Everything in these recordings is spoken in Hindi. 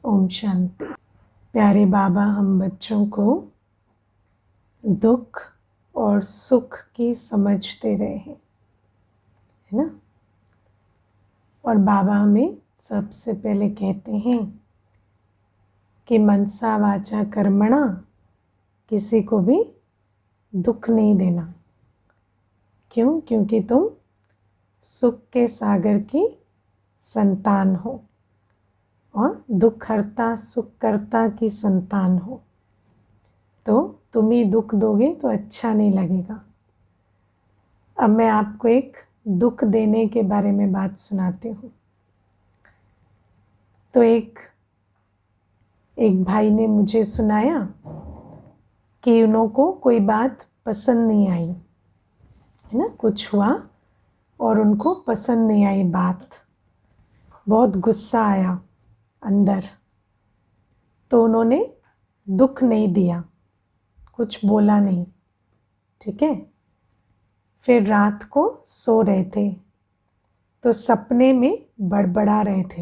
ओम शांति। प्यारे बाबा, हम बच्चों को दुख और सुख की समझ दे रहे हैं, है ना। और बाबा हमें सबसे पहले कहते हैं कि मनसा वाचा कर्मणा, किसी को भी दुख नहीं देना। क्यों? क्योंकि तुम सुख के सागर की संतान हो और दुख हरता सुख करता की संतान हो। तो तुम ही दुख दोगे तो अच्छा नहीं लगेगा। अब मैं आपको एक दुख देने के बारे में बात सुनाती हूँ। तो एक भाई ने मुझे सुनाया कि उन्हों को कोई बात पसंद नहीं आई, है ना। कुछ हुआ और उनको पसंद नहीं आई बात, बहुत गुस्सा आया अंदर। तो उन्होंने दुख नहीं दिया, कुछ बोला नहीं, ठीक है। फिर रात को सो रहे थे तो सपने में बड़बड़ा रहे थे,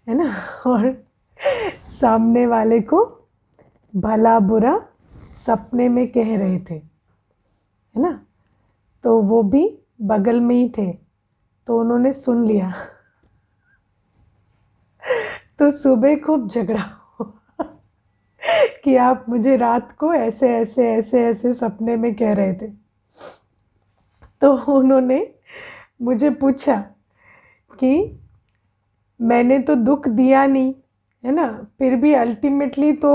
है ना। और सामने वाले को भला बुरा सपने में कह रहे थे, है ना। तो वो भी बगल में ही थे, तो उन्होंने सुन लिया। तो सुबह खूब झगड़ा हुआ कि आप मुझे रात को ऐसे ऐसे ऐसे ऐसे सपने में कह रहे थे। तो उन्होंने मुझे पूछा कि मैंने तो दुख दिया नहीं, है ना, फिर भी अल्टीमेटली तो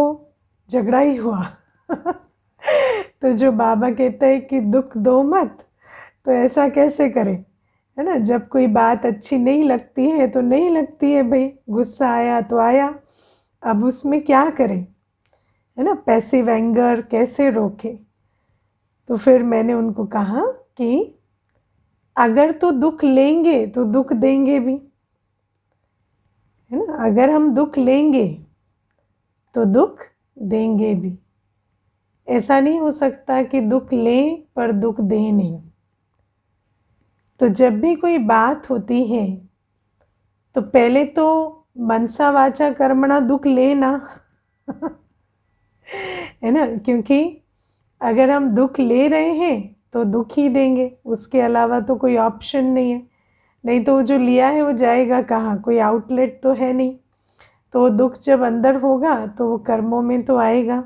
झगड़ा ही हुआ। तो जो बाबा कहते हैं कि दुख दो मत, तो ऐसा कैसे करें, है ना। जब कोई बात अच्छी नहीं लगती है तो नहीं लगती है भाई, गुस्सा आया तो आया, अब उसमें क्या करें, है ना। पैसिव एंगर कैसे रोके। तो फिर मैंने उनको कहा कि अगर तो दुख लेंगे तो दुख देंगे भी, है ना। अगर हम दुख लेंगे तो दुख देंगे भी। ऐसा नहीं हो सकता कि दुख लें पर दुख दें नहीं। तो जब भी कोई बात होती है तो पहले तो मनसा वाचा कर्मणा दुख लेना, है ना। क्योंकि अगर हम दुख ले रहे हैं तो दुख ही देंगे, उसके अलावा तो कोई ऑप्शन नहीं है। नहीं तो जो लिया है वो जाएगा कहाँ, कोई आउटलेट तो है नहीं। तो दुख जब अंदर होगा तो वो कर्मों में तो आएगा।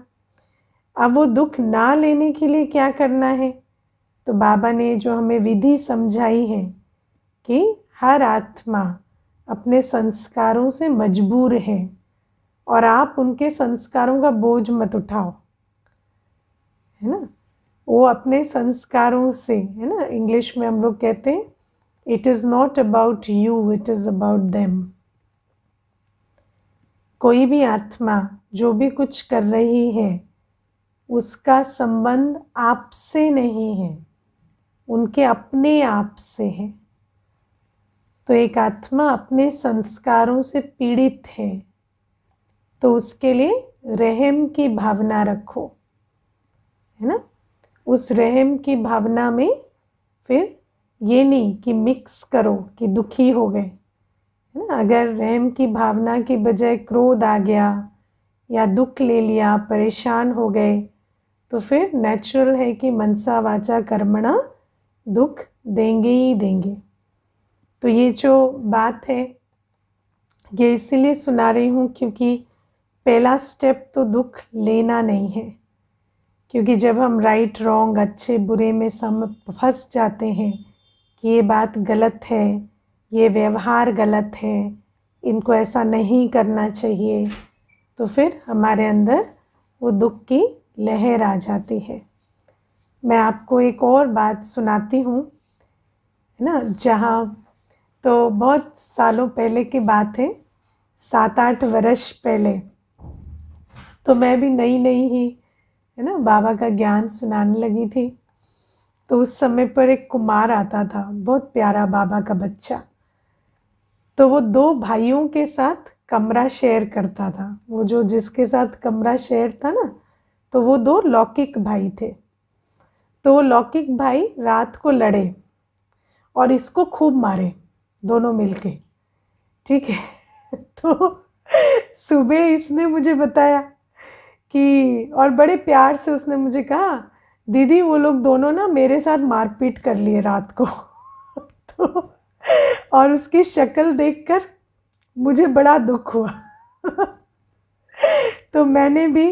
अब वो दुख ना लेने के लिए क्या करना है, तो बाबा ने जो हमें विधि समझाई है कि हर आत्मा अपने संस्कारों से मजबूर है और आप उनके संस्कारों का बोझ मत उठाओ, है ना। वो अपने संस्कारों से, है ना, इंग्लिश में हम लोग कहते हैं it is not about you, it is about them. कोई भी आत्मा जो भी कुछ कर रही है उसका संबंध आपसे नहीं है, उनके अपने आप से है। तो एक आत्मा अपने संस्कारों से पीड़ित है तो उसके लिए रहम की भावना रखो, है ना। उस रहम की भावना में फिर ये नहीं कि मिक्स करो कि दुखी हो गए, है ना। अगर रहम की भावना की बजाय क्रोध आ गया या दुख ले लिया, परेशान हो गए, तो फिर नेचुरल है कि मनसा वाचा कर्मणा दुख देंगे ही देंगे। तो ये जो बात है ये इसलिए सुना रही हूँ क्योंकि पहला स्टेप तो दुख लेना नहीं है। क्योंकि जब हम राइट रॉन्ग अच्छे बुरे में फंस जाते हैं कि ये बात गलत है, ये व्यवहार गलत है, इनको ऐसा नहीं करना चाहिए, तो फिर हमारे अंदर वो दुख की लहर आ जाती है। मैं आपको एक और बात सुनाती हूँ, है ना। जहाँ तो बहुत सालों पहले की बात है, 7-8 वर्ष पहले, तो मैं भी नई नई ही, है ना, बाबा का ज्ञान सुनाने लगी थी। तो उस समय पर एक कुमार आता था, बहुत प्यारा बाबा का बच्चा। तो वो 2 भाइयों के साथ कमरा शेयर करता था। वो जो जिसके साथ कमरा शेयर था ना, तो वो 2 लौकिक भाई थे। तो वो लौकिक भाई रात को लड़े और इसको खूब मारे दोनों मिलके, ठीक है। तो सुबह इसने मुझे बताया कि, और बड़े प्यार से उसने मुझे कहा, दीदी वो लोग दोनों ना मेरे साथ मारपीट कर लिए रात को। तो और उसकी शक्ल देखकर मुझे बड़ा दुख हुआ। तो मैंने भी,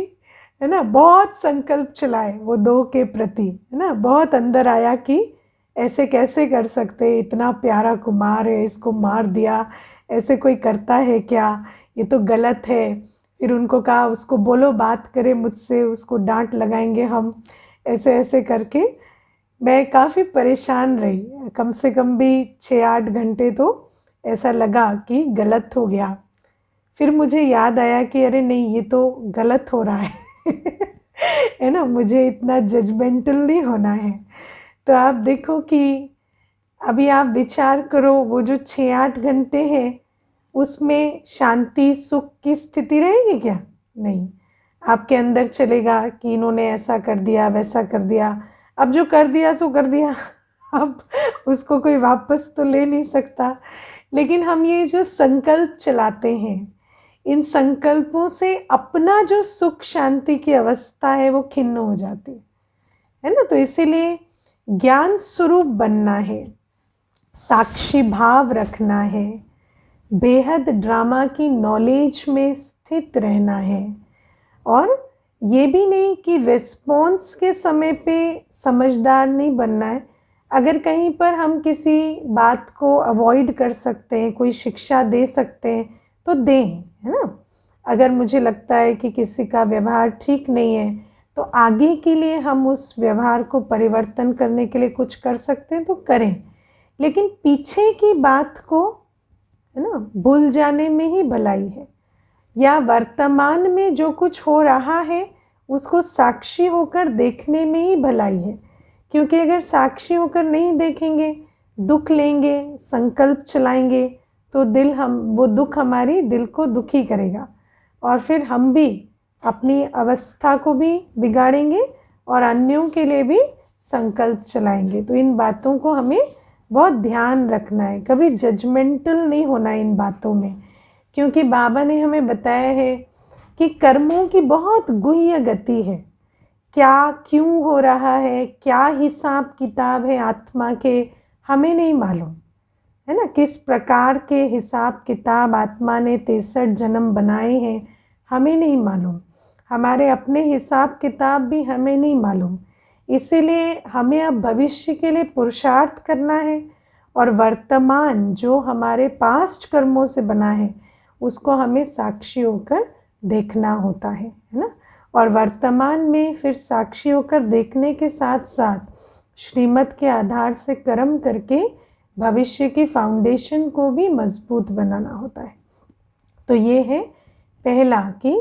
है ना, बहुत संकल्प चलाए वो दो के प्रति, है ना, बहुत अंदर आया कि ऐसे कैसे कर सकते, इतना प्यारा कुमार है, इसको मार दिया, ऐसे कोई करता है क्या, ये तो गलत है। फिर उनको कहा उसको बोलो बात करे मुझसे, उसको डांट लगाएंगे हम, ऐसे ऐसे करके मैं काफ़ी परेशान रही। कम से कम भी 6-8 घंटे तो ऐसा लगा कि गलत हो गया। फिर मुझे याद आया कि अरे नहीं, ये तो गलत हो रहा है। है ना, मुझे इतना जजमेंटल नहीं होना है। तो आप देखो कि अभी आप विचार करो, वो जो 6-8 घंटे हैं उसमें शांति सुख की स्थिति रहेगी क्या? नहीं। आपके अंदर चलेगा कि इन्होंने ऐसा कर दिया, वैसा कर दिया। अब जो कर दिया सो कर दिया। अब उसको कोई वापस तो ले नहीं सकता। लेकिन हम ये जो संकल्प चलाते हैं, इन संकल्पों से अपना जो सुख शांति की अवस्था है वो खिन्न हो जाती है ना। तो इसीलिए ज्ञान स्वरूप बनना है, साक्षी भाव रखना है, बेहद ड्रामा की नॉलेज में स्थित रहना है, और ये भी नहीं कि रिस्पॉन्स के समय पे समझदार नहीं बनना है। अगर कहीं पर हम किसी बात को अवॉइड कर सकते हैं, कोई शिक्षा दे सकते हैं तो दें, है ना। अगर मुझे लगता है कि किसी का व्यवहार ठीक नहीं है तो आगे के लिए हम उस व्यवहार को परिवर्तन करने के लिए कुछ कर सकते हैं तो करें। लेकिन पीछे की बात को, है ना, भूल जाने में ही भलाई है। या वर्तमान में जो कुछ हो रहा है उसको साक्षी होकर देखने में ही भलाई है। क्योंकि अगर साक्षी होकर नहीं देखेंगे, दुख लेंगे, संकल्प चलाएंगे, तो वो दुख हमारी दिल को दुखी करेगा, और फिर हम भी अपनी अवस्था को भी बिगाड़ेंगे और अन्यों के लिए भी संकल्प चलाएंगे। तो इन बातों को हमें बहुत ध्यान रखना है, कभी जजमेंटल नहीं होना इन बातों में। क्योंकि बाबा ने हमें बताया है कि कर्मों की बहुत गुह्य गति है। क्या क्यों हो रहा है, क्या हिसाब किताब है आत्मा के, हमें नहीं मालूम, है ना। किस प्रकार के हिसाब किताब आत्मा ने 63 जन्म बनाए हैं हमें नहीं मालूम। हमारे अपने हिसाब किताब भी हमें नहीं मालूम। इसीलिए हमें अब भविष्य के लिए पुरुषार्थ करना है, और वर्तमान जो हमारे पास्ट कर्मों से बना है उसको हमें साक्षी होकर देखना होता है ना। और वर्तमान में फिर साक्षी होकर देखने के साथ साथ श्रीमत के आधार से कर्म करके भविष्य की फाउंडेशन को भी मजबूत बनाना होता है। तो ये है पहला कि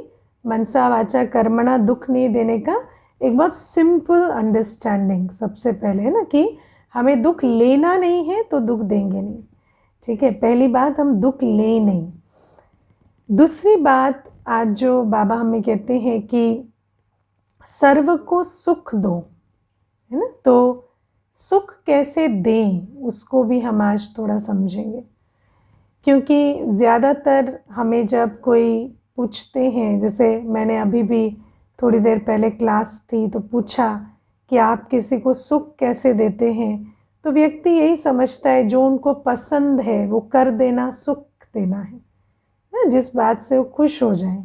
मनसा वाचा कर्मणा दुख नहीं देने का एक बहुत सिंपल अंडरस्टैंडिंग सबसे पहले, है ना, कि हमें दुख लेना नहीं है तो दुख देंगे नहीं। ठीक है, पहली बात, हम दुख ले नहीं। दूसरी बात, आज जो बाबा हमें कहते हैं कि सर्व को सुख दो, है ना, तो सुख कैसे दें उसको भी हम आज थोड़ा समझेंगे। क्योंकि ज़्यादातर हमें जब कोई पूछते हैं, जैसे मैंने अभी भी थोड़ी देर पहले क्लास थी तो पूछा कि आप किसी को सुख कैसे देते हैं, तो व्यक्ति यही समझता है जो उनको पसंद है वो कर देना सुख देना है, जिस बात से वो खुश हो जाए।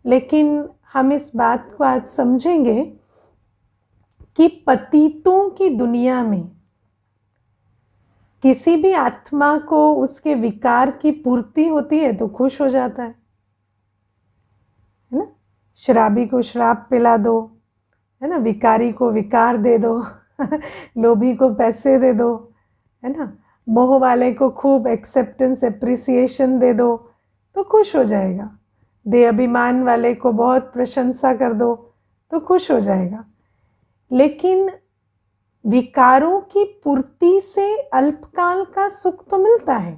लेकिन हम इस बात को आज समझेंगे कि पतितों की दुनिया में किसी भी आत्मा को उसके विकार की पूर्ति होती है तो खुश हो जाता है ना। शराबी को शराब पिला दो, है ना, विकारी को विकार दे दो, लोभी को पैसे दे दो, है ना, मोह वाले को खूब एक्सेप्टेंस एप्रिसिएशन दे दो तो खुश हो जाएगा, दे अभिमान वाले को बहुत प्रशंसा कर दो तो खुश हो जाएगा। लेकिन विकारों की पूर्ति से अल्पकाल का सुख तो मिलता है,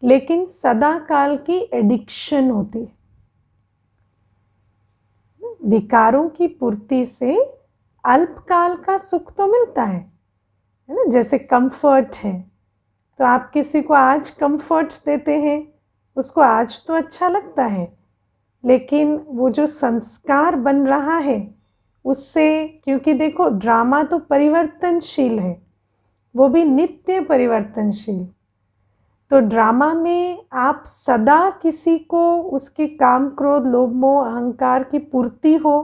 लेकिन सदा काल की एडिक्शन होती है। विकारों की पूर्ति से अल्पकाल का सुख तो मिलता है ना। जैसे कंफर्ट है, तो आप किसी को आज कंफर्ट देते हैं उसको आज तो अच्छा लगता है, लेकिन वो जो संस्कार बन रहा है उससे, क्योंकि देखो ड्रामा तो परिवर्तनशील है, वो भी नित्य परिवर्तनशील। तो ड्रामा में आप सदा किसी को उसके काम क्रोध लोभ मोह अहंकार की पूर्ति हो,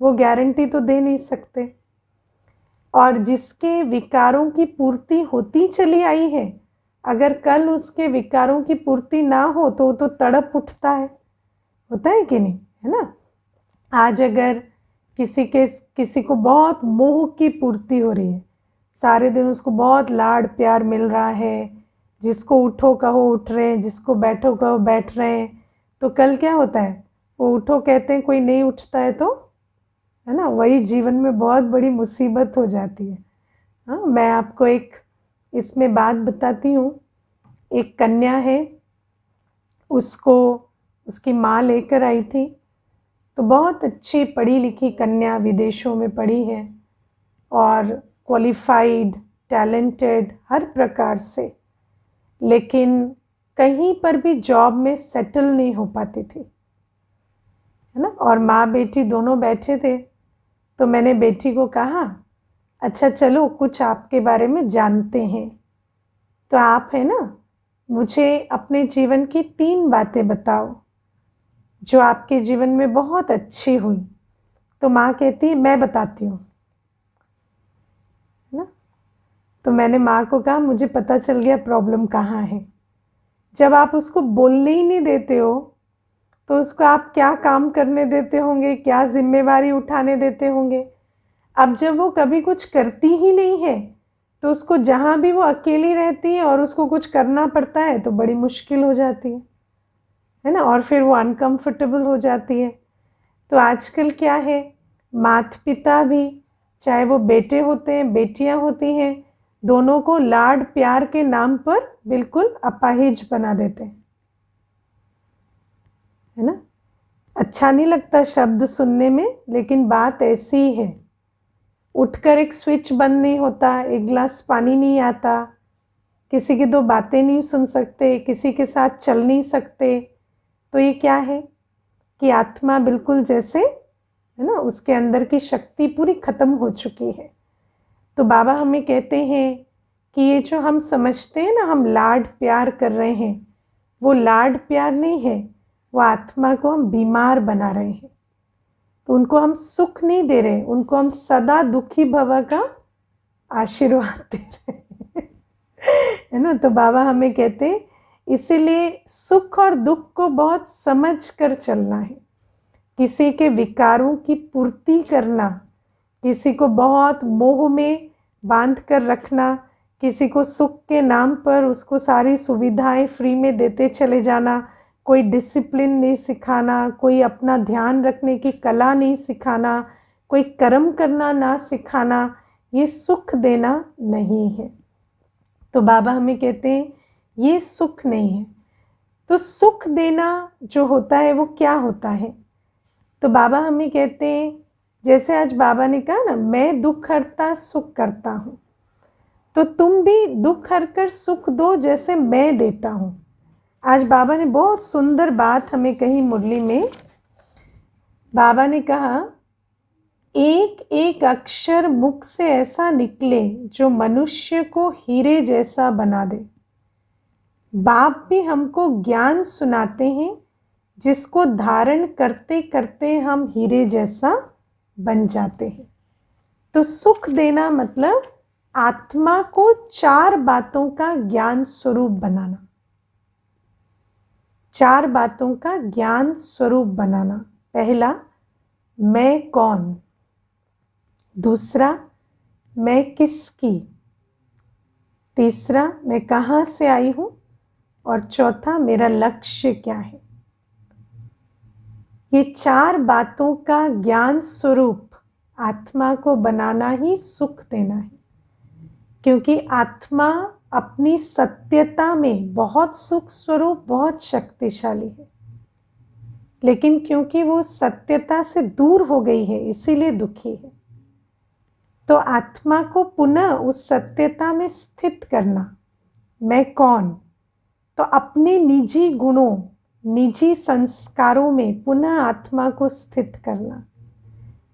वो गारंटी तो दे नहीं सकते। और जिसके विकारों की पूर्ति होती चली आई है, अगर कल उसके विकारों की पूर्ति ना हो तो वो तो तड़प उठता है, होता है कि नहीं, है ना। आज अगर किसी को बहुत मोह की पूर्ति हो रही है, सारे दिन उसको बहुत लाड प्यार मिल रहा है, जिसको उठो कहो उठ रहे हैं, जिसको बैठो कहो बैठ रहे हैं, तो कल क्या होता है, वो उठो कहते हैं कोई नहीं उठता है तो, है ना, वही जीवन में बहुत बड़ी मुसीबत हो जाती है। हाँ, मैं आपको एक इसमें बात बताती हूँ। एक कन्या है, उसको उसकी माँ लेकर आई थी, तो बहुत अच्छी पढ़ी लिखी कन्या, विदेशों में पढ़ी है और क्वालिफाइड, टैलेंटेड हर प्रकार से, लेकिन कहीं पर भी जॉब में सेटल नहीं हो पाती थी, है ना। और माँ बेटी दोनों बैठे थे, तो मैंने बेटी को कहा अच्छा चलो कुछ आपके बारे में जानते हैं, तो आप है ना मुझे अपने जीवन की 3 बातें बताओ जो आपके जीवन में बहुत अच्छी हुई। तो माँ कहती है मैं बताती हूँ, है ना। तो मैंने माँ को कहा मुझे पता चल गया प्रॉब्लम कहाँ है। जब आप उसको बोलने ही नहीं देते हो तो उसको आप क्या काम करने देते होंगे, क्या जिम्मेवारी उठाने देते होंगे। अब जब वो कभी कुछ करती ही नहीं है तो उसको जहाँ भी वो अकेली रहती है और उसको कुछ करना पड़ता है तो बड़ी मुश्किल हो जाती है ना, और फिर वो अनकंफर्टेबल हो जाती है। तो आजकल क्या है, माता पिता भी, चाहे वो बेटे होते हैं बेटियां होती हैं, दोनों को लाड प्यार के नाम पर बिल्कुल अपाहिज बना देते हैं, है ना। अच्छा नहीं लगता शब्द सुनने में, लेकिन बात ऐसी ही है। उठकर एक स्विच बंद नहीं होता, एक गिलास पानी नहीं आता, किसी की 2 बातें नहीं सुन सकते, किसी के साथ चल नहीं सकते, तो ये क्या है कि आत्मा बिल्कुल जैसे, है ना, उसके अंदर की शक्ति पूरी खत्म हो चुकी है। तो बाबा हमें कहते हैं कि ये जो हम समझते हैं ना हम लाड प्यार कर रहे हैं, वो लाड प्यार नहीं है, वो आत्मा को हम बीमार बना रहे हैं। तो उनको हम सुख नहीं दे रहे, उनको हम सदा दुखी भव का आशीर्वाद दे रहे हैं, है ना। तो बाबा हमें कहते हैं इसीलिए सुख और दुख को बहुत समझ कर चलना है। किसी के विकारों की पूर्ति करना, किसी को बहुत मोह में बांध कर रखना, किसी को सुख के नाम पर उसको सारी सुविधाएं फ्री में देते चले जाना, कोई डिसिप्लिन नहीं सिखाना, कोई अपना ध्यान रखने की कला नहीं सिखाना, कोई कर्म करना ना सिखाना, ये सुख देना नहीं है। तो बाबा हमें कहते हैं ये सुख नहीं है। तो सुख देना जो होता है वो क्या होता है, तो बाबा हमें कहते हैं जैसे आज बाबा ने कहा ना मैं दुख हरता सुख करता हूँ, तो तुम भी दुख हरकर सुख दो जैसे मैं देता हूँ। आज बाबा ने बहुत सुंदर बात हमें कही मुरली में। बाबा ने कहा एक एक अक्षर मुख से ऐसा निकले जो मनुष्य को हीरे जैसा बना दे। बाप भी हमको ज्ञान सुनाते हैं जिसको धारण करते करते हम हीरे जैसा बन जाते हैं। तो सुख देना मतलब आत्मा को 4 बातों का ज्ञान स्वरूप बनाना, 4 बातों का ज्ञान स्वरूप बनाना। पहला, मैं कौन। दूसरा, मैं किसकी। तीसरा, मैं कहाँ से आई हूँ। और चौथा, मेरा लक्ष्य क्या है। ये 4 बातों का ज्ञान स्वरूप आत्मा को बनाना ही सुख देना है, क्योंकि आत्मा अपनी सत्यता में बहुत सुख स्वरूप, बहुत शक्तिशाली है, लेकिन क्योंकि वो सत्यता से दूर हो गई है इसीलिए दुखी है। तो आत्मा को पुनः उस सत्यता में स्थित करना, मैं कौन, तो अपने निजी गुणों, निजी संस्कारों में पुनः आत्मा को स्थित करना।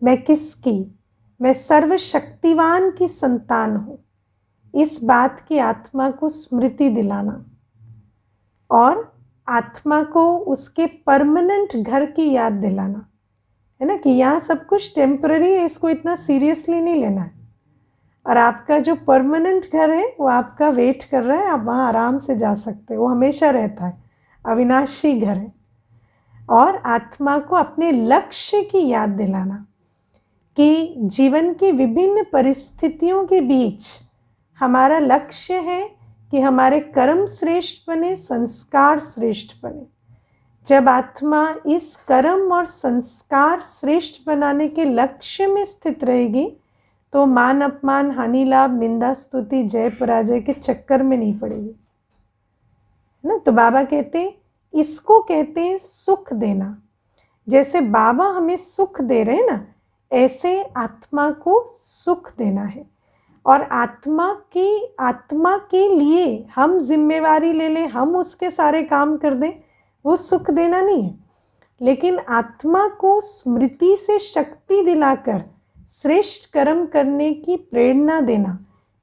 मैं किसकी? मैं सर्वशक्तिवान की संतान हूँ, इस बात की आत्मा को स्मृति दिलाना और आत्मा को उसके परमानेंट घर की याद दिलाना, है ना, कि यहाँ सब कुछ टेम्पररी है, इसको इतना सीरियसली नहीं लेना है। और आपका जो परमानेंट घर है वो आपका वेट कर रहा है, आप वहाँ आराम से जा सकते हैं, वो हमेशा रहता है, अविनाशी घर है। और आत्मा को अपने लक्ष्य की याद दिलाना कि जीवन की विभिन्न परिस्थितियों के बीच हमारा लक्ष्य है कि हमारे कर्म श्रेष्ठ बने, संस्कार श्रेष्ठ बने। जब आत्मा इस कर्म और संस्कार श्रेष्ठ बनाने के लक्ष्य में स्थित रहेगी तो मान अपमान, हानि लाभ, निंदा स्तुति, जय पराजय के चक्कर में नहीं पड़ेगी, है ना। तो बाबा कहते हैं, इसको कहते हैं सुख देना। जैसे बाबा हमें सुख दे रहे हैं ना, ऐसे आत्मा को सुख देना है। और आत्मा के लिए हम जिम्मेवारी ले लें, हम उसके सारे काम कर दें, वो सुख देना नहीं है। लेकिन आत्मा को स्मृति से शक्ति दिलाकर श्रेष्ठ कर्म करने की प्रेरणा देना,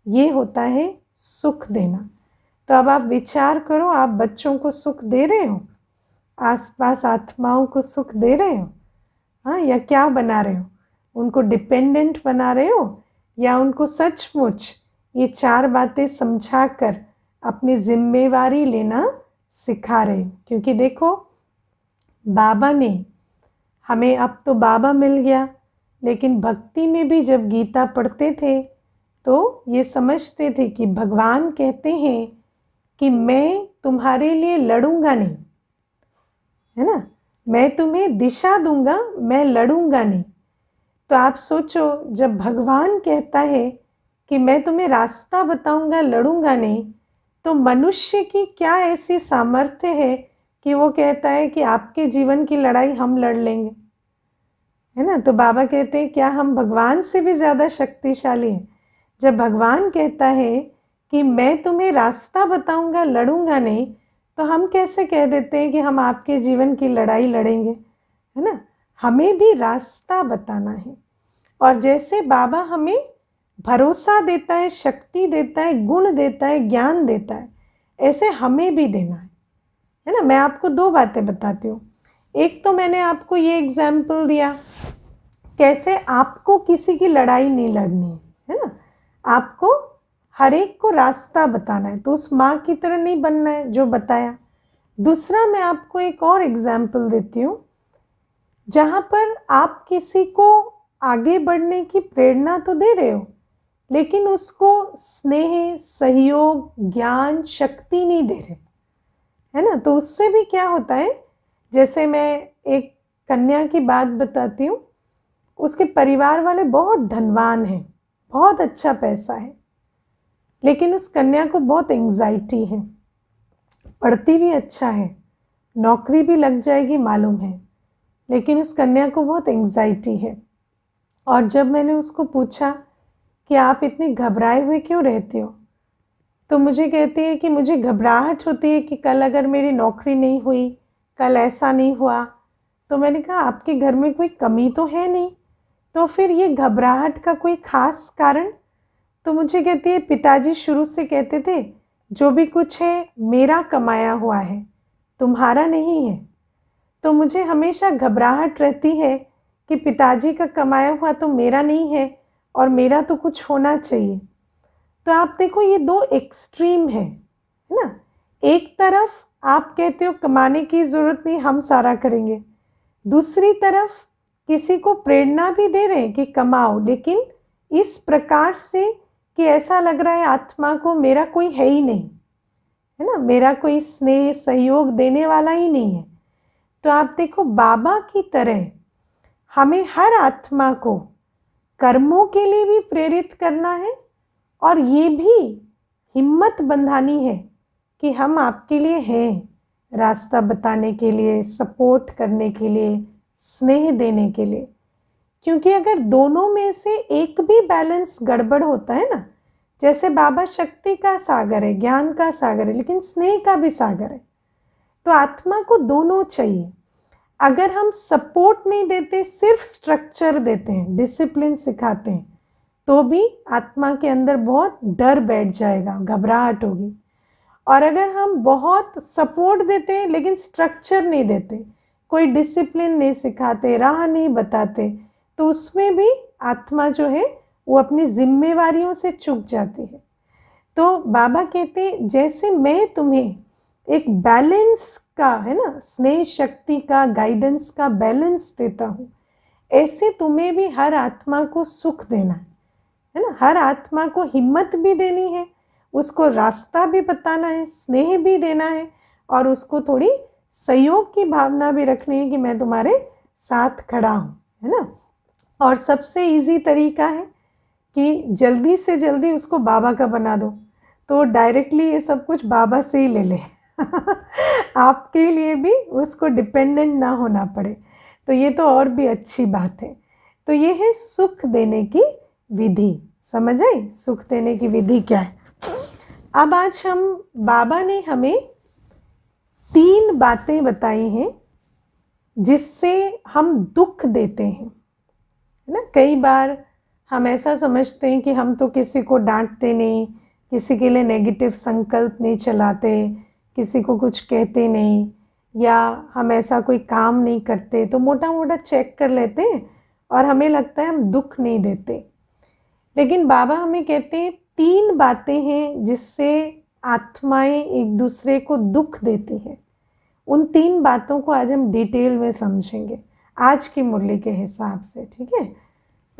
ये होता है सुख देना। तो अब आप विचार करो, आप बच्चों को सुख दे रहे हो, आसपास आत्माओं को सुख दे रहे हो, हाँ, या क्या बना रहे हो? उनको डिपेंडेंट बना रहे हो या उनको सचमुच ये 4 बातें समझाकर अपनी जिम्मेवारी लेना सिखा रहे हो? क्योंकि देखो, बाबा ने हमें, अब तो बाबा मिल गया, लेकिन भक्ति में भी जब गीता पढ़ते थे तो ये समझते थे कि भगवान कहते हैं कि मैं तुम्हारे लिए लड़ूंगा नहीं, है ना, मैं तुम्हें दिशा दूंगा, मैं लड़ूंगा नहीं। तो आप सोचो, जब भगवान कहता है कि मैं तुम्हें रास्ता बताऊंगा, लड़ूंगा नहीं, तो मनुष्य की क्या ऐसी सामर्थ्य है कि वो कहता है कि आपके जीवन की लड़ाई हम लड़ लेंगे, है ना। तो बाबा कहते हैं, क्या हम भगवान से भी ज़्यादा शक्तिशाली हैं? जब भगवान कहता है कि मैं तुम्हें रास्ता बताऊंगा, लड़ूंगा नहीं, तो हम कैसे कह देते हैं कि हम आपके जीवन की लड़ाई लड़ेंगे, है ना। हमें भी रास्ता बताना है। और जैसे बाबा हमें भरोसा देता है, शक्ति देता है, गुण देता है, ज्ञान देता है, ऐसे हमें भी देना है ना। मैं आपको 2 बातें बताती हूँ। एक तो मैंने आपको ये एग्जाम्पल दिया कैसे आपको किसी की लड़ाई नहीं लड़नी है ना, आपको हर एक को रास्ता बताना है, तो उस माँ की तरह नहीं बनना है जो बताया। दूसरा, मैं आपको एक और एग्जाम्पल देती हूँ जहाँ पर आप किसी को आगे बढ़ने की प्रेरणा तो दे रहे हो, लेकिन उसको स्नेह, सहयोग, ज्ञान, शक्ति नहीं दे रहे, है ना। तो उससे भी क्या होता है, जैसे मैं एक कन्या की बात बताती हूँ, उसके परिवार वाले बहुत धनवान हैं, बहुत अच्छा पैसा है, लेकिन उस कन्या को बहुत एंग्जाइटी है, पढ़ती भी अच्छा है, नौकरी भी लग जाएगी मालूम है, लेकिन उस कन्या को बहुत एंग्जाइटी है। और जब मैंने उसको पूछा कि आप इतने घबराए हुए क्यों रहते हो, तो मुझे कहती है कि मुझे घबराहट होती है कि कल अगर मेरी नौकरी नहीं हुई, कल ऐसा नहीं हुआ। तो मैंने कहा, आपके घर में कोई कमी तो है नहीं, तो फिर ये घबराहट का कोई ख़ास कारण? तो मुझे कहती है, पिताजी शुरू से कहते थे जो भी कुछ है मेरा कमाया हुआ है, तुम्हारा नहीं है। तो मुझे हमेशा घबराहट रहती है कि पिताजी का कमाया हुआ तो मेरा नहीं है और मेरा तो कुछ होना चाहिए। तो आप देखो, ये 2 एक्सट्रीम है ना। एक तरफ आप कहते हो कमाने की ज़रूरत नहीं, हम सारा करेंगे, दूसरी तरफ किसी को प्रेरणा भी दे रहे हैं कि कमाओ, लेकिन इस प्रकार से कि ऐसा लग रहा है आत्मा को मेरा कोई है ही नहीं, है ना, मेरा कोई स्नेह सहयोग देने वाला ही नहीं है। तो आप देखो, बाबा की तरह हमें हर आत्मा को कर्मों के लिए भी प्रेरित करना है और ये भी हिम्मत बंधानी है कि हम आपके लिए हैं, रास्ता बताने के लिए, सपोर्ट करने के लिए, स्नेह देने के लिए। क्योंकि अगर दोनों में से एक भी बैलेंस गड़बड़ होता है ना, जैसे बाबा शक्ति का सागर है, ज्ञान का सागर है, लेकिन स्नेह का भी सागर है। तो आत्मा को दोनों चाहिए। अगर हम सपोर्ट नहीं देते, सिर्फ स्ट्रक्चर देते हैं, डिसिप्लिन सिखाते हैं, तो भी आत्मा के अंदर बहुत डर बैठ जाएगा, घबराहट होगी। और अगर हम बहुत सपोर्ट देते हैं लेकिन स्ट्रक्चर नहीं देते, कोई डिसिप्लिन नहीं सिखाते, राह नहीं बताते, तो उसमें भी आत्मा जो है वो अपनी जिम्मेवारियों से चूक जाती है। तो बाबा कहते हैं जैसे मैं तुम्हें एक बैलेंस का, है ना, स्नेह शक्ति का, गाइडेंस का बैलेंस देता हूँ, ऐसे तुम्हें भी हर आत्मा को सुख देना है ना। हर आत्मा को हिम्मत भी देनी है, उसको रास्ता भी बताना है, स्नेह भी देना है, और उसको थोड़ी सहयोग की भावना भी रखनी है कि मैं तुम्हारे साथ खड़ा हूँ, है ना। और सबसे इजी तरीका है कि जल्दी से जल्दी उसको बाबा का बना दो, तो डायरेक्टली ये सब कुछ बाबा से ही ले ले आपके लिए भी उसको डिपेंडेंट ना होना पड़े, तो ये तो और भी अच्छी बात है। तो ये है सुख देने की विधि। समझ आई सुख देने की विधि क्या है। अब आज हम, बाबा ने हमें 3 बातें बताई हैं जिससे हम दुख देते हैं, है ना। कई बार हम ऐसा समझते हैं कि हम तो किसी को डांटते नहीं, किसी के लिए नेगेटिव संकल्प नहीं चलाते, किसी को कुछ कहते नहीं, या हम ऐसा कोई काम नहीं करते, तो मोटा मोटा चेक कर लेते हैं और हमें लगता है हम दुख नहीं देते। लेकिन बाबा हमें कहते हैं 3 बातें हैं जिससे आत्माएं एक दूसरे को दुख देती हैं। उन 3 बातों को आज हम डिटेल में समझेंगे आज की मुरली के हिसाब से, ठीक है।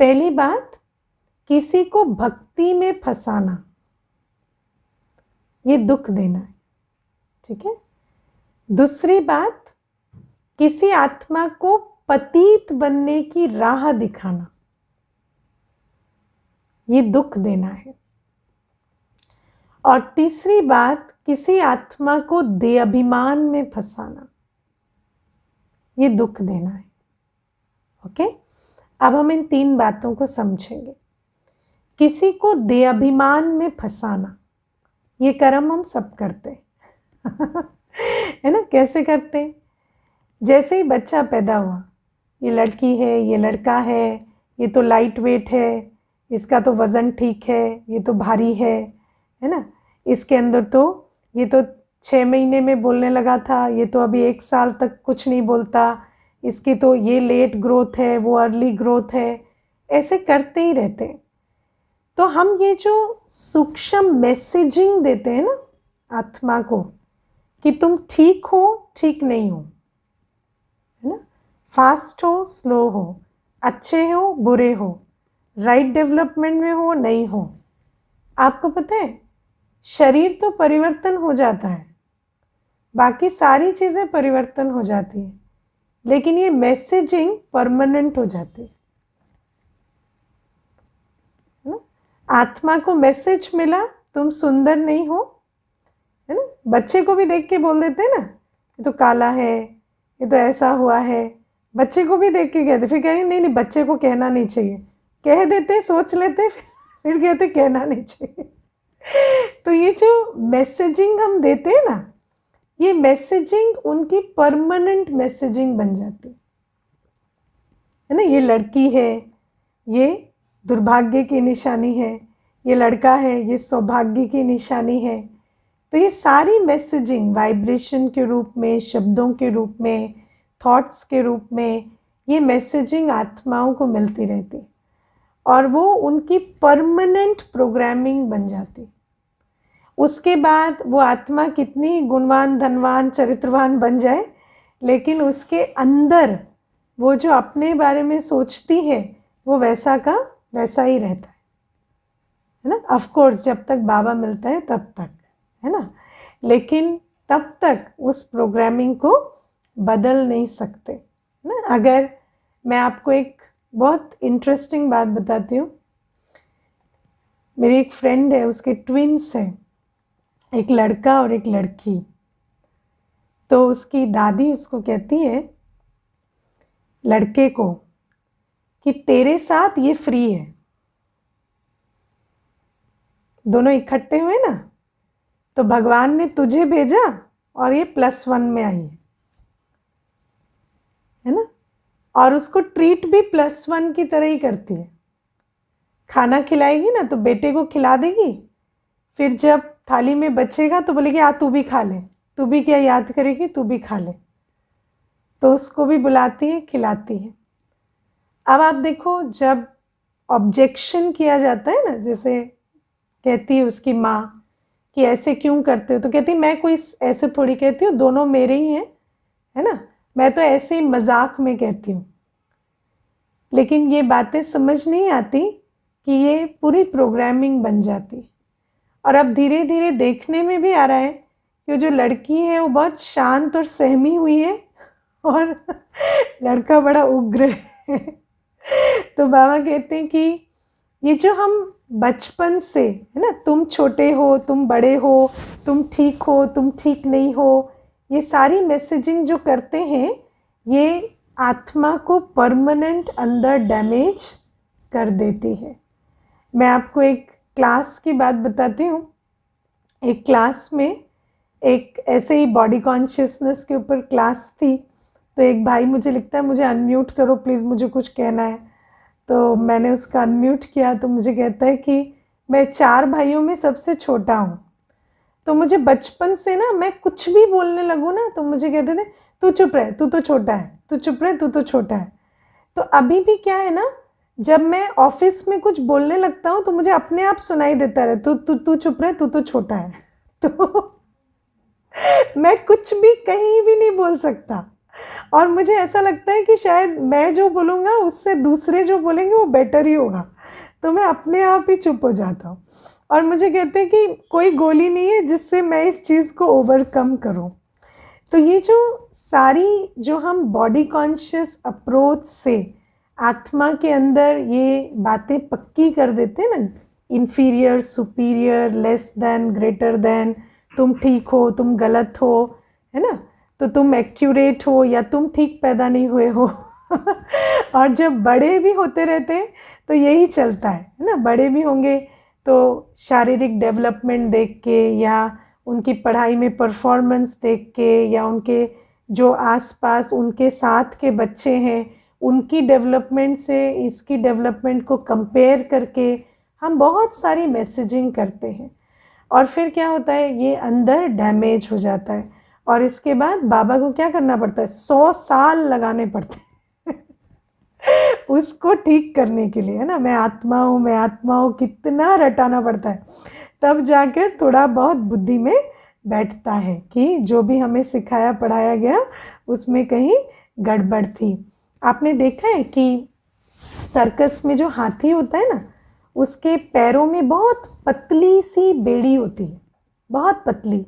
पहली बात, किसी को भक्ति में फंसाना, ये दुख देना है, ठीक है। दूसरी बात, किसी आत्मा को पतित बनने की राह दिखाना, ये दुख देना है। और तीसरी बात, किसी आत्मा को देहाभिमान में फंसाना, ये दुख देना है। ओके, अब हम इन 3 बातों को समझेंगे। किसी को देहाभिमान में फंसाना, ये कर्म हम सब करते हैं है ना। कैसे करते हैं? जैसे ही बच्चा पैदा हुआ, ये लड़की है, ये लड़का है, ये तो लाइट वेट है, इसका तो वज़न ठीक है, ये तो भारी है ना। इसके अंदर तो, ये तो 6 महीने में बोलने लगा था, ये तो अभी 1 साल तक कुछ नहीं बोलता, इसकी तो ये लेट ग्रोथ है, वो अर्ली ग्रोथ है, ऐसे करते ही रहते हैं। तो हम ये जो सूक्ष्म मैसेजिंग देते हैं ना आत्मा को, कि तुम ठीक हो, ठीक नहीं हो, है ना, फास्ट हो, स्लो हो, अच्छे हो, बुरे हो, राइट डेवलपमेंट में हो, नहीं हो। आपको पता है शरीर तो परिवर्तन हो जाता है, बाकी सारी चीज़ें परिवर्तन हो जाती है, लेकिन ये मैसेजिंग परमानेंट हो जाती है ना। आत्मा को मैसेज मिला, तुम सुंदर नहीं हो, है ना। बच्चे को भी देख के बोल देते हैं ना, ये तो काला है, ये तो ऐसा हुआ है, बच्चे को भी देख के कहते, फिर कहेंगे नहीं नहीं बच्चे को कहना नहीं चाहिए, कह देते, सोच लेते, फिर कहते कहना नहीं चाहिए तो ये जो मैसेजिंग हम देते हैं ना, ये मैसेजिंग उनकी परमानेंट मैसेजिंग बन जाती है ना। ये लड़की है, ये दुर्भाग्य की निशानी है, ये लड़का है, ये सौभाग्य की निशानी है। तो ये सारी मैसेजिंग वाइब्रेशन के रूप में, शब्दों के रूप में, थॉट्स के रूप में, ये मैसेजिंग आत्माओं को मिलती रहती और वो उनकी परमानेंट प्रोग्रामिंग बन जाती। उसके बाद वो आत्मा कितनी गुणवान, धनवान, चरित्रवान बन जाए, लेकिन उसके अंदर वो जो अपने बारे में सोचती है वो वैसा का वैसा ही रहता है ना। ऑफ कोर्स जब तक बाबा मिलता है तब तक, है ना, लेकिन तब तक उस प्रोग्रामिंग को बदल नहीं सकते ना। अगर मैं आपको एक बहुत इंटरेस्टिंग बात बताती हूँ, मेरी एक फ्रेंड है, उसके ट्विन्स हैं, एक लड़का और एक लड़की। तो उसकी दादी उसको कहती है लड़के को कि तेरे साथ ये फ्री है, दोनों इकट्ठे हुए ना, तो भगवान ने तुझे भेजा और ये +1 में आई है ना। और उसको ट्रीट भी +1 की तरह ही करती है। खाना खिलाएगी ना तो बेटे को खिला देगी, फिर जब थाली में बचेगा तो बोलेगी आ तू भी खा ले, तू भी क्या याद करेगी, तू भी खा ले, तो उसको भी बुलाती है, खिलाती है। अब आप देखो, जब ऑब्जेक्शन किया जाता है ना, जैसे कहती है उसकी माँ कि ऐसे क्यों करते हो, तो कहती मैं कोई ऐसे थोड़ी कहती हूँ, दोनों मेरे ही हैं, है ना, मैं तो ऐसे ही मजाक में कहती हूँ। लेकिन ये बातें समझ नहीं आती कि ये पूरी प्रोग्रामिंग बन जाती। और अब धीरे धीरे देखने में भी आ रहा है कि जो लड़की है वो बहुत शांत और सहमी हुई है और लड़का बड़ा उग्र है। तो बाबा कहते हैं कि ये जो हम बचपन से, है ना, तुम छोटे हो, तुम बड़े हो, तुम ठीक हो, तुम ठीक नहीं हो, ये सारी मैसेजिंग जो करते हैं, ये आत्मा को परमानेंट अंदर डैमेज कर देती है। मैं आपको एक क्लास की बात बताती हूँ। एक क्लास में एक ऐसे ही बॉडी कॉन्शियसनेस के ऊपर क्लास थी, तो एक भाई मुझे लिखता है मुझे अनम्यूट करो प्लीज़, मुझे कुछ कहना है। तो मैंने उसका अनम्यूट किया, तो मुझे कहता है कि मैं 4 भाइयों में सबसे छोटा हूँ, तो मुझे बचपन से ना मैं कुछ भी बोलने लगूँ ना तो मुझे कहते थे तू चुप रह, तू तो छोटा है, तू चुप रह, तू तो छोटा है। तो अभी भी क्या है ना, जब मैं ऑफिस में कुछ बोलने लगता हूँ तो मुझे अपने आप सुनाई देता है तू तू तू चुप रह, तू तो छोटा है। तो मैं कुछ भी कहीं भी नहीं बोल सकता, और मुझे ऐसा लगता है कि शायद मैं जो बोलूँगा उससे दूसरे जो बोलेंगे वो बेटर ही होगा, तो मैं अपने आप ही चुप हो जाता हूँ। और मुझे कहते हैं कि कोई गोली नहीं है जिससे मैं इस चीज़ को ओवरकम करूँ। तो ये जो सारी जो हम बॉडी कॉन्शियस अप्रोच से आत्मा के अंदर ये बातें पक्की कर देते हैं ना, inferior, superior, less than, greater than, तुम ठीक हो, तुम गलत हो, है ना, तो तुम एक्यूरेट हो या तुम ठीक पैदा नहीं हुए हो। और जब बड़े भी होते रहते हैं तो यही चलता है ना, बड़े भी होंगे तो शारीरिक डेवलपमेंट देख के या उनकी पढ़ाई में परफॉर्मेंस देख के या उनके जो आसपास उनके साथ के बच्चे हैं उनकी डेवलपमेंट से इसकी डेवलपमेंट को कंपेयर करके हम बहुत सारी मैसेजिंग करते हैं, और फिर क्या होता है ये अंदर डैमेज हो जाता है। और इसके बाद बाबा को क्या करना पड़ता है, 100 साल लगाने पड़ते हैं उसको ठीक करने के लिए, है ना, मैं आत्मा हूँ, मैं आत्मा हूँ, कितना रटाना पड़ता है, तब जाकर थोड़ा बहुत बुद्धि में बैठता है कि जो भी हमें सिखाया पढ़ाया गया उसमें कहीं गड़बड़ थी। आपने देखा है कि सर्कस में जो हाथी होता है ना, उसके पैरों में बहुत पतली सी बेड़ी होती है, बहुत पतली,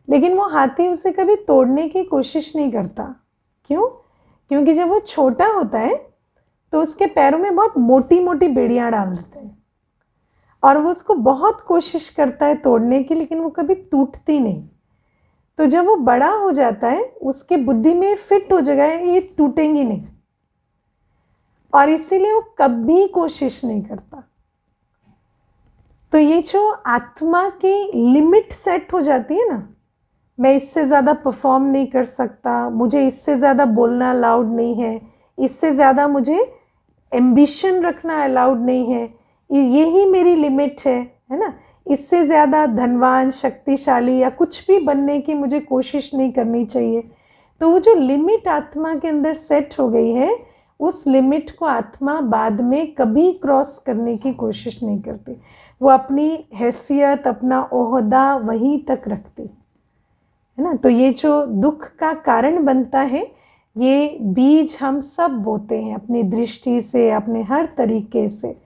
लेकिन वो हाथी उसे कभी तोड़ने की कोशिश नहीं करता। क्यों? क्योंकि जब वो छोटा होता है तो उसके पैरों में बहुत मोटी मोटी बेड़ियां डाल देते हैं और वो उसको बहुत कोशिश करता है तोड़ने की, लेकिन वो कभी टूटती नहीं। तो जब वो बड़ा हो जाता है उसके बुद्धि में फिट हो जाएगा ये टूटेंगी नहीं, और इसीलिए वो कभी कोशिश नहीं करता। तो ये जो आत्मा की लिमिट सेट हो जाती है ना, मैं इससे ज़्यादा परफॉर्म नहीं कर सकता, मुझे इससे ज़्यादा बोलना अलाउड नहीं है, इससे ज़्यादा मुझे एम्बिशन रखना अलाउड नहीं है, यही मेरी लिमिट है ना, इससे ज़्यादा धनवान, शक्तिशाली या कुछ भी बनने की मुझे कोशिश नहीं करनी चाहिए। तो वो जो लिमिट आत्मा के अंदर सेट हो गई है, उस लिमिट को आत्मा बाद में कभी क्रॉस करने की कोशिश नहीं करती, वो अपनी हैसियत, अपना ओहदा वहीं तक रखती है ना। तो ये जो दुख का कारण बनता है, ये बीज हम सब बोते हैं अपनी दृष्टि से, अपने हर तरीके से।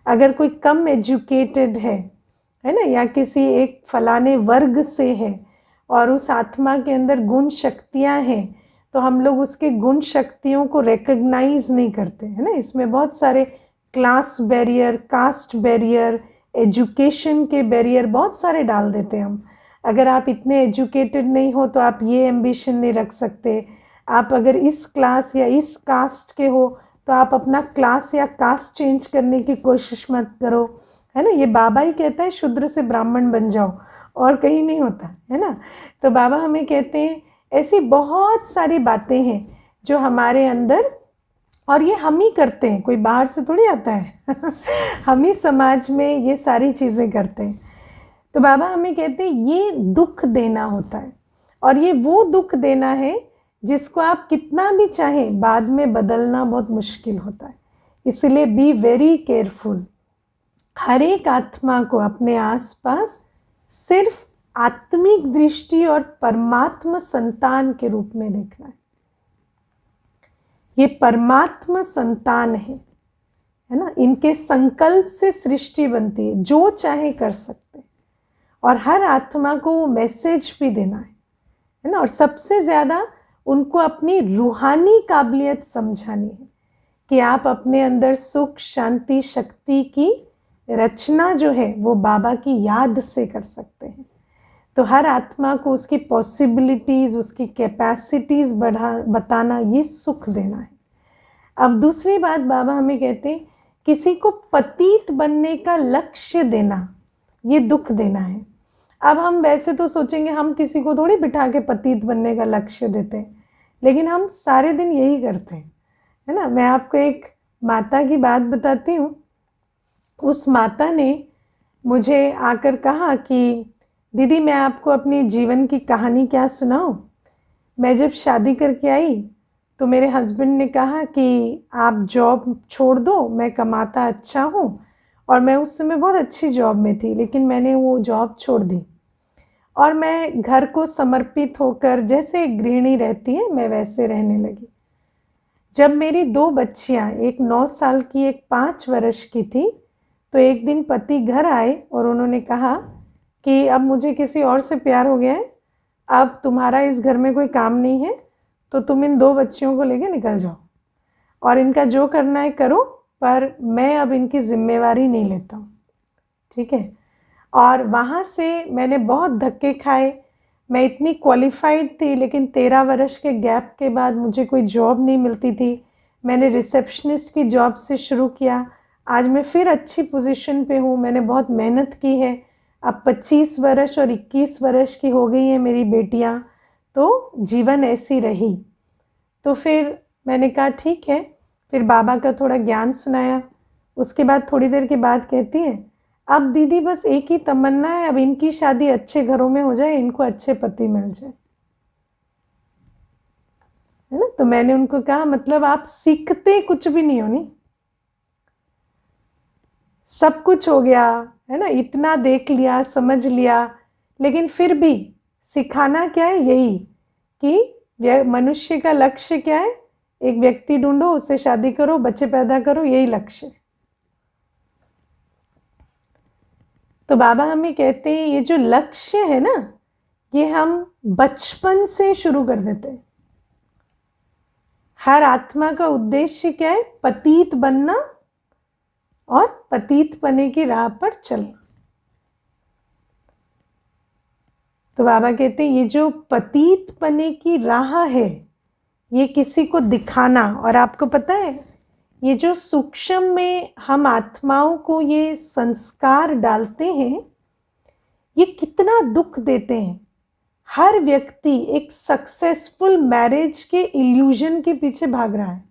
अगर कोई कम एजुकेटेड है ना, या किसी एक फलाने वर्ग से है और उस आत्मा के अंदर गुण शक्तियाँ हैं, तो हम लोग उसके गुण शक्तियों को रिकग्नाइज नहीं करते, है ना। इसमें बहुत सारे class barrier, caste barrier, education के बैरियर बहुत सारे डाल देते हैं हम। अगर आप इतने एजुकेटेड नहीं हो तो आप ये एम्बिशन नहीं रख सकते, आप अगर इस क्लास या इस कास्ट के हो तो आप अपना क्लास या कास्ट चेंज करने की कोशिश मत करो, है ना। ये बाबा ही कहता है शूद्र से ब्राह्मण बन जाओ, और कहीं नहीं होता है ना। तो बाबा हमें कहते हैं ऐसी बहुत सारी बातें हैं जो हमारे अंदर, और ये हम ही करते हैं, कोई बाहर से थोड़ी आता है हम ही समाज में ये सारी चीज़ें करते हैं। तो बाबा हमें कहते हैं ये दुख देना होता है, और ये वो दुख देना है जिसको आप कितना भी चाहें बाद में बदलना बहुत मुश्किल होता है। इसलिए बी वेरी केयरफुल। हर एक आत्मा को अपने आसपास सिर्फ आत्मिक दृष्टि और परमात्मा संतान के रूप में देखना है। ये परमात्मा संतान है ना। इनके संकल्प से सृष्टि बनती है, जो चाहे कर सकते हैं, और हर आत्मा को वो मैसेज भी देना है ना। और सबसे ज़्यादा उनको अपनी रूहानी काबिलियत समझानी है कि आप अपने अंदर सुख, शांति, शक्ति की रचना जो है वो बाबा की याद से कर सकते हैं। तो हर आत्मा को उसकी पॉसिबिलिटीज़, उसकी कैपेसिटीज़ बताना, ये सुख देना है। अब दूसरी बात बाबा हमें कहते हैं किसी को पतित बनने का लक्ष्य देना, ये दुख देना है। अब हम वैसे तो सोचेंगे हम किसी को थोड़ी बिठा के पतित बनने का लक्ष्य देते हैं, लेकिन हम सारे दिन यही करते हैं, है ना। मैं आपको एक माता की बात बताती हूँ। उस माता ने मुझे आकर कहा कि दीदी मैं आपको अपनी जीवन की कहानी क्या सुनाऊं। मैं जब शादी करके आई तो मेरे हस्बैंड ने कहा कि आप जॉब छोड़ दो, मैं कमाता अच्छा हूँ, और मैं उस समय बहुत अच्छी जॉब में थी, लेकिन मैंने वो जॉब छोड़ दी और मैं घर को समर्पित होकर जैसे एक गृहिणी रहती है मैं वैसे रहने लगी। जब मेरी 2 बच्चियाँ, एक 9 साल की, एक 5 वर्ष की थी, तो एक दिन पति घर आए और उन्होंने कहा कि अब मुझे किसी और से प्यार हो गया है, अब तुम्हारा इस घर में कोई काम नहीं है, तो तुम इन 2 बच्चियों को लेके निकल जाओ और इनका जो करना है करो, पर मैं अब इनकी जिम्मेवारी नहीं लेता हूँ, ठीक है। और वहाँ से मैंने बहुत धक्के खाए। मैं इतनी क्वालिफाइड थी, लेकिन 13 वर्ष के गैप के बाद मुझे कोई जॉब नहीं मिलती थी। मैंने रिसेप्शनिस्ट की जॉब से शुरू किया, आज मैं फिर अच्छी पोजीशन पे हूँ। मैंने बहुत मेहनत की है। अब 25 वर्ष और 21 वर्ष की हो गई हैं मेरी बेटियाँ, तो जीवन ऐसी रही। तो फिर मैंने कहा ठीक है, फिर बाबा का थोड़ा ज्ञान सुनाया। उसके बाद थोड़ी देर के बाद कहती है अब दीदी बस एक ही तमन्ना है, अब इनकी शादी अच्छे घरों में हो जाए, इनको अच्छे पति मिल जाए, है ना। तो मैंने उनको कहा मतलब आप सीखते कुछ भी नहीं हो, नहीं सब कुछ हो गया है ना, इतना देख लिया, समझ लिया, लेकिन फिर भी सिखाना क्या है, यही कि मनुष्य का लक्ष्य क्या है, एक व्यक्ति ढूंढो, उससे शादी करो, बच्चे पैदा करो, यही लक्ष्य है। तो बाबा हमें कहते हैं ये जो लक्ष्य है ना, ये हम बचपन से शुरू कर देते हैं। हर आत्मा का उद्देश्य क्या है, पतित बनना और पतित पने की राह पर चलना। तो बाबा कहते हैं ये जो पतित पने की राह है, ये किसी को दिखाना। और आपको पता है ये जो सूक्ष्म में हम आत्माओं को ये संस्कार डालते हैं, ये कितना दुख देते हैं। हर व्यक्ति एक सक्सेसफुल मैरिज के इल्यूजन के पीछे भाग रहा है,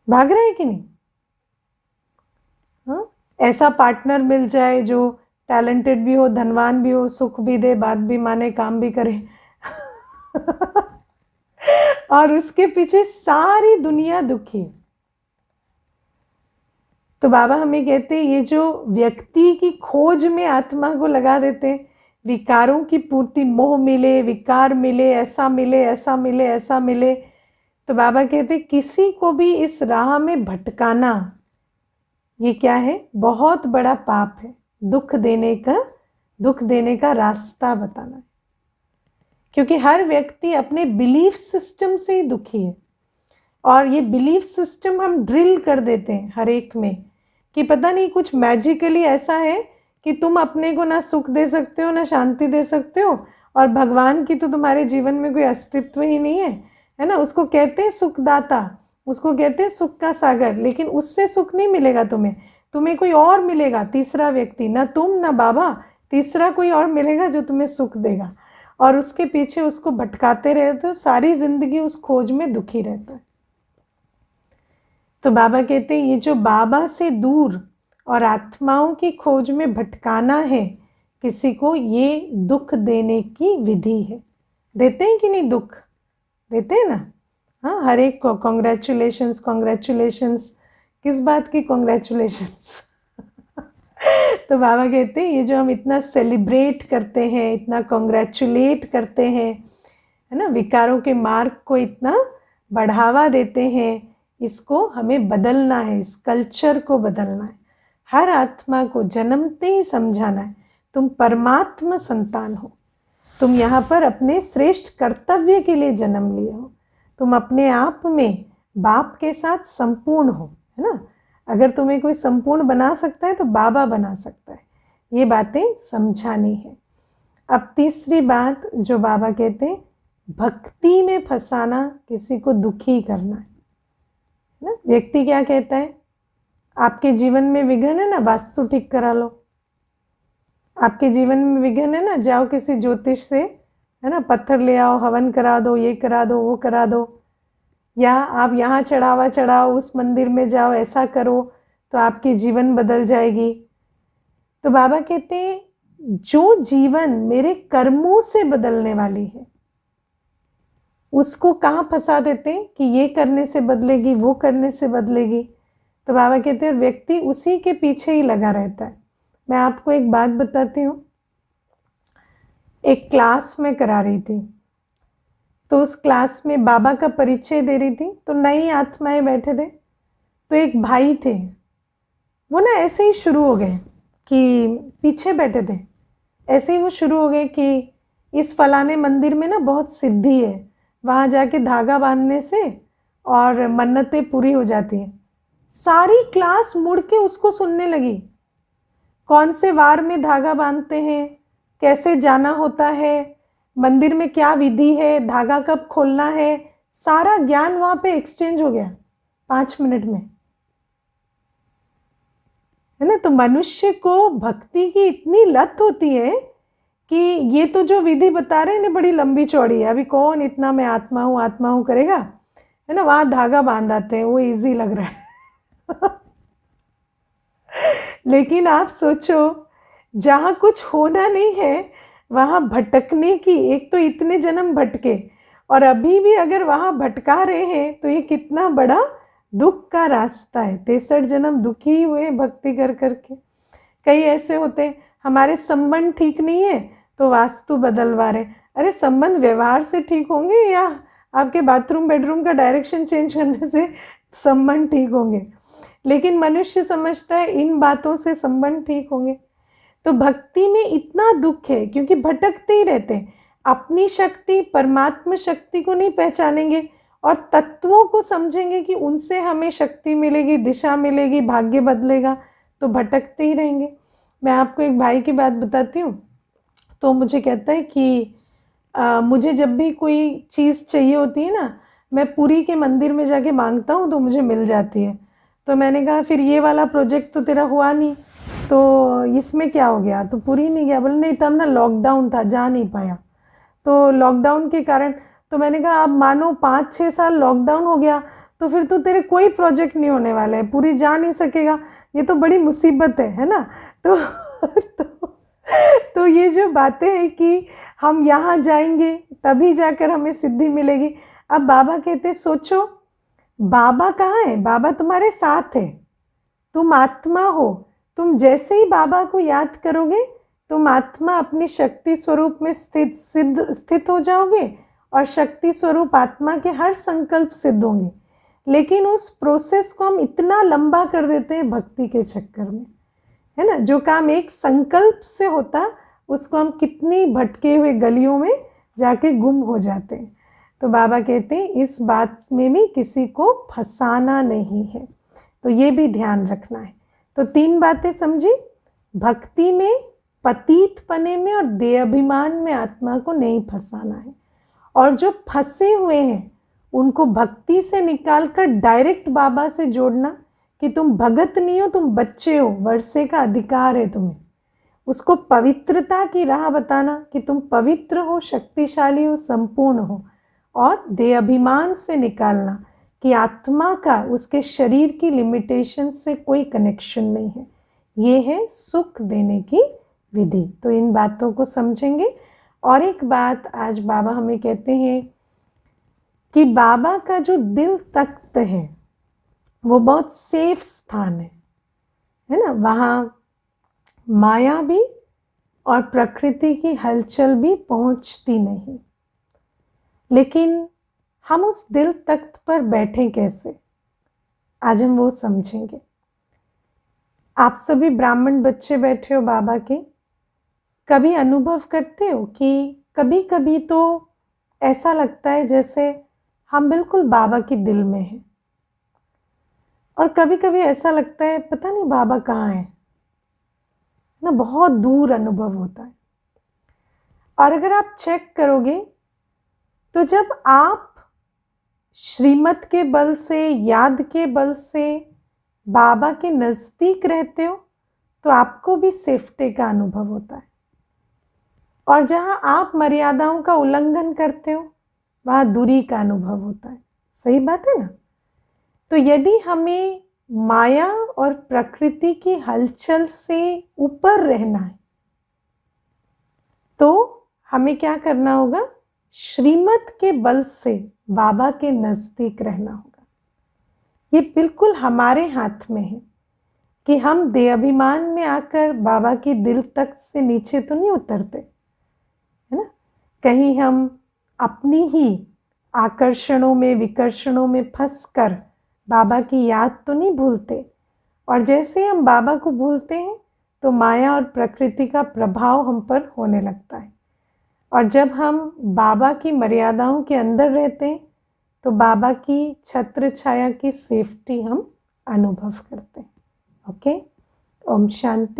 भाग रहा है कि नहीं। हाँ, ऐसा पार्टनर मिल जाए जो टैलेंटेड भी हो, धनवान भी हो, सुख भी दे, बात भी माने, काम भी करे और उसके पीछे सारी दुनिया दुखी। तो बाबा हमें कहते हैं ये जो व्यक्ति की खोज में आत्मा को लगा देते हैं, विकारों की पूर्ति, मोह मिले, विकार मिले, ऐसा मिले, ऐसा मिले, ऐसा मिले। तो बाबा कहते किसी को भी इस राह में भटकाना, ये क्या है, बहुत बड़ा पाप है। दुख देने का रास्ता बताना है, क्योंकि हर व्यक्ति अपने बिलीफ सिस्टम से ही दुखी है। और ये बिलीफ सिस्टम हम ड्रिल कर देते हैं हर एक में कि पता नहीं कुछ मैजिकली ऐसा है कि तुम अपने को ना सुख दे सकते हो, ना शांति दे सकते हो, और भगवान की तो तुम्हारे जीवन में कोई अस्तित्व ही नहीं है, है ना। उसको कहते हैं सुखदाता, उसको कहते हैं सुख का सागर। लेकिन उससे सुख नहीं मिलेगा तुम्हें, तुम्हें कोई और मिलेगा, तीसरा व्यक्ति, ना तुम ना बाबा, तीसरा कोई और मिलेगा जो तुम्हें सुख देगा। और उसके पीछे उसको भटकाते रहते हो, सारी जिंदगी उस खोज में दुखी रहता है। तो बाबा कहते हैं ये जो बाबा से दूर और आत्माओं की खोज में भटकाना है किसी को, ये दुख देने की विधि है। देते हैं कि नहीं दुख? देते हैं ना। हाँ, हर एक को कॉन्ग्रेचुलेशंस कॉन्ग्रेचुलेशंस। किस बात की कॉन्ग्रेचुलेशंस? तो बाबा कहते हैं ये जो हम इतना सेलिब्रेट करते हैं, इतना कॉन्ग्रेचुलेट करते हैं, है ना, विकारों के मार्ग को इतना बढ़ावा देते हैं, इसको हमें बदलना है, इस कल्चर को बदलना है। हर आत्मा को जन्मते ही समझाना है तुम परमात्मा संतान हो, तुम यहाँ पर अपने श्रेष्ठ कर्तव्य के लिए जन्म लिए हो, तुम अपने आप में बाप के साथ संपूर्ण हो, है ना। अगर तुम्हें कोई संपूर्ण बना सकता है तो बाबा बना सकता है। ये बातें समझानी है। अब तीसरी बात जो बाबा कहते हैं, भक्ति में फंसाना, किसी को दुखी करना है ना। व्यक्ति क्या कहता है, आपके जीवन में विघ्न है ना, वास्तु ठीक करा लो। आपके जीवन में विघ्न है ना, जाओ किसी ज्योतिष से, है ना, पत्थर ले आओ, हवन करा दो, ये करा दो, वो करा दो। या आप यहाँ चढ़ावा चढ़ाओ, उस मंदिर में जाओ, ऐसा करो तो आपकी जीवन बदल जाएगी। तो बाबा कहते हैं जो जीवन मेरे कर्मों से बदलने वाली है, उसको कहाँ फंसा देते हैं कि ये करने से बदलेगी, वो करने से बदलेगी। तो बाबा कहते हैं व्यक्ति उसी के पीछे ही लगा रहता है। मैं आपको एक बात बताती हूँ। एक क्लास में करा रही थी, तो उस क्लास में बाबा का परिचय दे रही थी, तो नई आत्माएं बैठे थे। तो एक भाई थे, वो ना ऐसे ही शुरू हो गए कि पीछे बैठे थे, ऐसे ही वो शुरू हो गए कि इस फलाने मंदिर में ना बहुत सिद्धि है, वहाँ जाके धागा बांधने से और मन्नतें पूरी हो जाती हैं। सारी क्लास मुड़ के उसको सुनने लगी, कौन से वार में धागा बांधते हैं, कैसे जाना होता है, मंदिर में क्या विधि है, धागा कब खोलना है, सारा ज्ञान वहाँ पे एक्सचेंज हो गया 5 मिनट में, है ना। तो मनुष्य को भक्ति की इतनी लत होती है कि ये तो जो विधि बता रहे हैं बड़ी लंबी चौड़ी है, अभी कौन इतना मैं आत्मा हूँ करेगा, है ना। वहाँ धागा बांधाते हैं, वो इजी लग रहा है। लेकिन आप सोचो, जहाँ कुछ होना नहीं है वहाँ भटकने की, एक तो इतने जन्म भटके, और अभी भी अगर वहाँ भटका रहे हैं तो ये कितना बड़ा दुख का रास्ता है। 63 जन्म दुखी हुए भक्ति कर करके। कई ऐसे होते हैं, हमारे संबंध ठीक नहीं है तो वास्तु बदलवा रहे। अरे संबंध व्यवहार से ठीक होंगे या आपके बाथरूम बेडरूम का डायरेक्शन चेंज करने से संबंध ठीक होंगे? लेकिन मनुष्य समझता है इन बातों से संबंध ठीक होंगे। तो भक्ति में इतना दुख है क्योंकि भटकते ही रहते हैं, अपनी शक्ति परमात्मा शक्ति को नहीं पहचानेंगे और तत्वों को समझेंगे कि उनसे हमें शक्ति मिलेगी, दिशा मिलेगी, भाग्य बदलेगा, तो भटकते ही रहेंगे। मैं आपको एक भाई की बात बताती हूँ। तो मुझे कहता है कि मुझे जब भी कोई चीज़ चाहिए होती है ना, मैं पुरी के मंदिर में जाके मांगता हूँ तो मुझे मिल जाती है। तो मैंने कहा फिर ये वाला प्रोजेक्ट तो तेरा हुआ नहीं, तो इसमें क्या हो गया? तो पुरी नहीं गया? बोले नहीं, तब ना लॉकडाउन था, जा नहीं पाया। तो लॉकडाउन के कारण, तो मैंने कहा अब मानो 5-6 साल लॉकडाउन हो गया तो फिर तो तेरे कोई प्रोजेक्ट नहीं होने वाला है, पूरी जा नहीं सकेगा, ये तो बड़ी मुसीबत है ना। तो ये जो बातें हैं कि हम यहाँ जाएंगे तभी जाकर हमें सिद्धि मिलेगी। अब बाबा कहते सोचो, बाबा कहाँ है? बाबा तुम्हारे साथ है, तुम आत्मा हो। तुम जैसे ही बाबा को याद करोगे तुम आत्मा अपनी शक्ति स्वरूप में स्थित हो जाओगे और शक्ति स्वरूप आत्मा के हर संकल्प सिद्ध होंगे। लेकिन उस प्रोसेस को हम इतना लंबा कर देते हैं भक्ति के चक्कर में, है ना। जो काम एक संकल्प से होता उसको हम कितनी भटके हुए गलियों में जाके गुम हो जाते हैं। तो बाबा कहते हैं इस बात में भी किसी को फंसाना नहीं है, तो ये भी ध्यान रखना है। तो 3 बातें समझी, भक्ति में, पतित पने में और देहाभिमान में आत्मा को नहीं फंसाना है। और जो फंसे हुए हैं उनको भक्ति से निकालकर डायरेक्ट बाबा से जोड़ना कि तुम भगत नहीं हो, तुम बच्चे हो, वर्षे का अधिकार है तुम्हें। उसको पवित्रता की राह बताना कि तुम पवित्र हो, शक्तिशाली हो, संपूर्ण हो, और देह अभिमान से निकालना कि आत्मा का उसके शरीर की लिमिटेशन से कोई कनेक्शन नहीं है। ये है सुख देने की विधि। तो इन बातों को समझेंगे। और एक बात आज बाबा हमें कहते हैं कि बाबा का जो दिल तख्त है वो बहुत सेफ स्थान है ना। वहाँ माया भी और प्रकृति की हलचल भी पहुंचती नहीं। लेकिन हम उस दिल तख्त पर बैठे कैसे, आज हम वो समझेंगे। आप सभी ब्राह्मण बच्चे बैठे हो बाबा के, कभी अनुभव करते हो कि कभी कभी तो ऐसा लगता है जैसे हम बिल्कुल बाबा के दिल में हैं, और कभी कभी ऐसा लगता है पता नहीं बाबा कहाँ है ना, बहुत दूर अनुभव होता है। और अगर आप चेक करोगे तो जब आप श्रीमत के बल से, याद के बल से बाबा के नज़दीक रहते हो तो आपको भी सेफ्टी का अनुभव होता है। और जहाँ आप मर्यादाओं का उल्लंघन करते हो वहाँ दूरी का अनुभव होता है। सही बात है ना। तो यदि हमें माया और प्रकृति की हलचल से ऊपर रहना है तो हमें क्या करना होगा, श्रीमत के बल से बाबा के नज़दीक रहना होगा। ये बिल्कुल हमारे हाथ में है कि हम देह अभिमान में आकर बाबा की दिल तक से नीचे तो नहीं उतरते, है ना। कहीं हम अपनी ही आकर्षणों में, विकर्षणों में फंसकर बाबा की याद तो नहीं भूलते। और जैसे हम बाबा को भूलते हैं तो माया और प्रकृति का प्रभाव हम पर होने लगता है। और जब हम बाबा की मर्यादाओं के अंदर रहते हैं तो बाबा की छत्र छाया की सेफ्टी हम अनुभव करते हैं। ओके, ओम शांति।